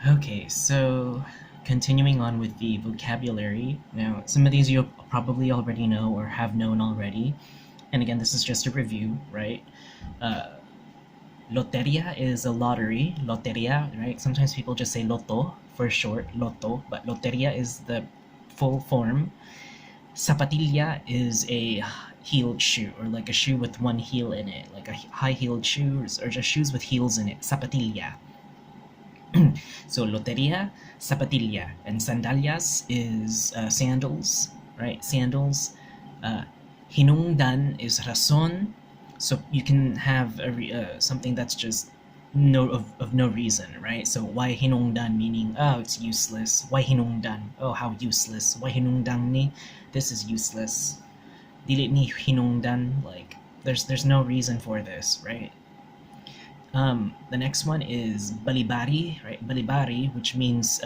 Okay, so continuing on with the vocabulary. Now, some of these you probably already know or have known already. And again, this is just a review, right? Uh, Loteria is a lottery. Loteria, right? Sometimes people just say loto for short, loto, but loteria is the full form. Zapatilla is a heeled shoe, or like a shoe with one heel in it, like a high-heeled shoes, or just shoes with heels in it. Zapatilla. So loteria, zapatilla, and sandalias is sandals, right? Sandals. Uh, Hinungdan is rason. So you can have something that's just of no reason, right? So why hinungdan meaning it's useless. Why hinungdan? Oh, how useless. Why hinungdan ni? This is useless. Dili ni hinungdan, like there's no reason for this, right? The next one is balibari, right? Balibari, which means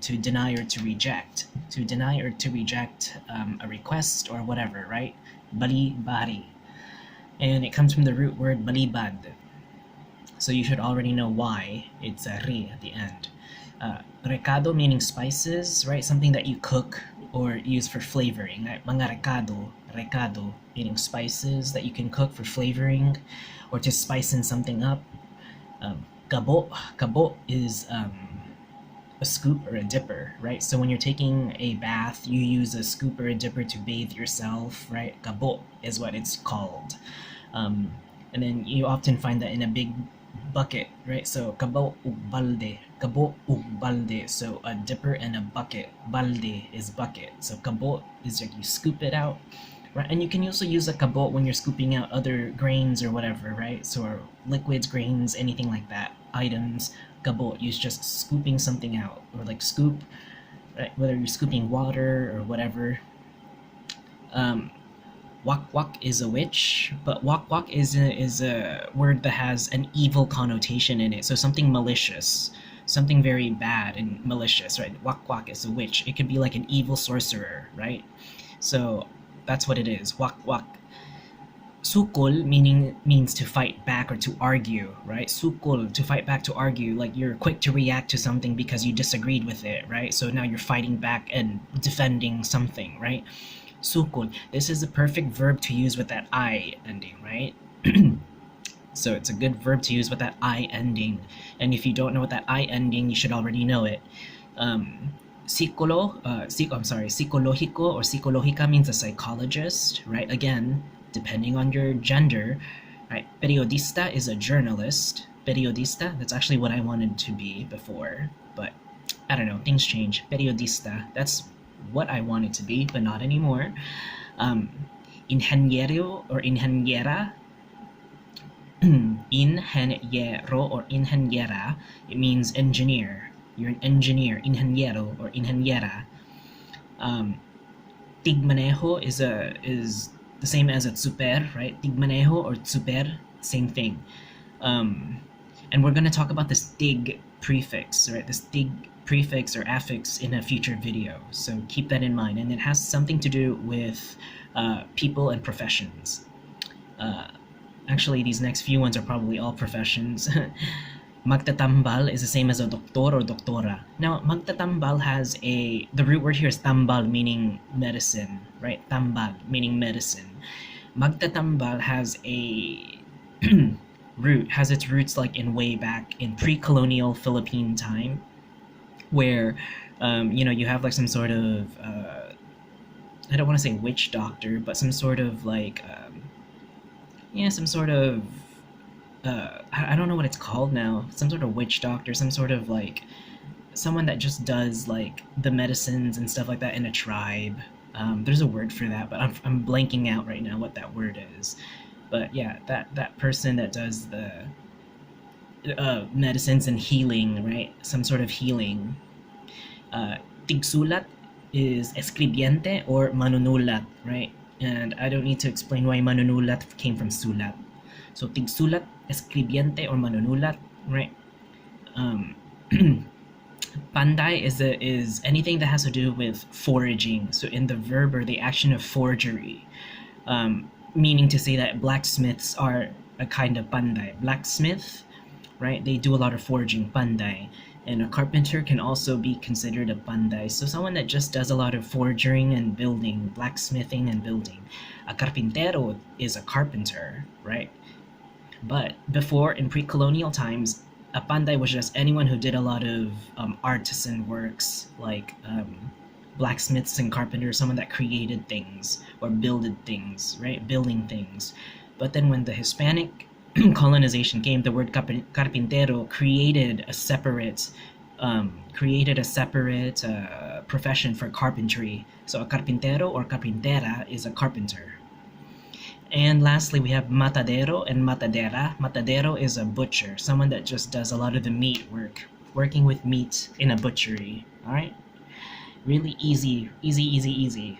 to deny or to reject. To deny or to reject a request or whatever, right? Balibari. And it comes from the root word balibad. So you should already know why it's a ri at the end. Recado meaning spices, right? Something that you cook or use for flavoring. Right? Mga recado meaning spices that you can cook for flavoring or to spice in something up. Kabo is a scoop or a dipper, right? So when you're taking a bath, you use a scoop or a dipper to bathe yourself, right? Kabo is what it's called. And then you often find that in a big bucket, right? So kabo ug balde, kabo ug balde. So a dipper and a bucket. Balde is bucket. So kabo is like you scoop it out. Right, and you can also use a kabot when you're scooping out other grains or whatever, right? So liquids, grains, anything like that, items. Kabot, you're just scooping something out, or like scoop, right? Whether you're scooping water or whatever. Wak wak is a witch, but wak wak is a word that has an evil connotation in it. So something malicious, something very bad and malicious, right? Wak wak is a witch. It could be like an evil sorcerer, right? So that's what it is. Wak wak. Sukol means to fight back or to argue, right? Sukol, to fight back, to argue, like you're quick to react to something because you disagreed with it, right? So now you're fighting back and defending something, right? Sukol. This is a perfect verb to use with that I ending, right? So it's a good verb to use with that I ending. And if you don't know what that I ending, you should already know it. Psicologico or psicologica means a psychologist, right? Again, depending on your gender, right? Periodista is a journalist. Periodista, that's actually what I wanted to be before, but I don't know, things change. Periodista, that's what I wanted to be, but not anymore. Ingeniero or ingeniera, ingeniero or ingeniera, it means engineer. You're an engineer, ingeniero or ingeniera. Tigmanejo is the same as a super, right? Tigmanejo or super, same thing. And we're gonna talk about this tig prefix, right? This tig prefix or affix in a future video. So keep that in mind, and it has something to do with people and professions. Actually, these next few ones are probably all professions. Magtatambal is the same as a doctor or doctora. Now, magtatambal has the root word here is tambal, meaning medicine, right? Tambal, meaning medicine. Magtatambal has a has its roots like in way back in pre-colonial Philippine time, where, you have like some sort of, I don't want to say witch doctor, but some sort of like, some sort of, I don't know what it's called now. Some sort of witch doctor, some sort of like someone that just does like the medicines and stuff like that in a tribe. There's a word for that, but I'm blanking out right now what that word is. But yeah, that person that does the medicines and healing, right? Some sort of healing. Tigsulat is escribiente or manunulat, right? And I don't need to explain why manunulat came from sulat. So tigsulat, escribiente, or manunulat, right? Panday is anything that has to do with foraging. So in the verb or the action of forgery, meaning to say that blacksmiths are a kind of panday. Blacksmith, right? They do a lot of forging, panday. And a carpenter can also be considered a panday. So someone that just does a lot of forging and building, blacksmithing and building. A carpintero is a carpenter, right? But before, in pre-colonial times, a panday was just anyone who did a lot of artisan works, like blacksmiths and carpenters, someone that created things or builded things, right? Building things. But then when the Hispanic colonization came, the word carpintero created a separate profession for carpentry. So a carpintero or carpintera is a carpenter. And lastly, we have matadero and matadera. Matadero is a butcher, someone that just does a lot of the meat work, working with meat in a butchery. All right, really easy, easy, easy, easy.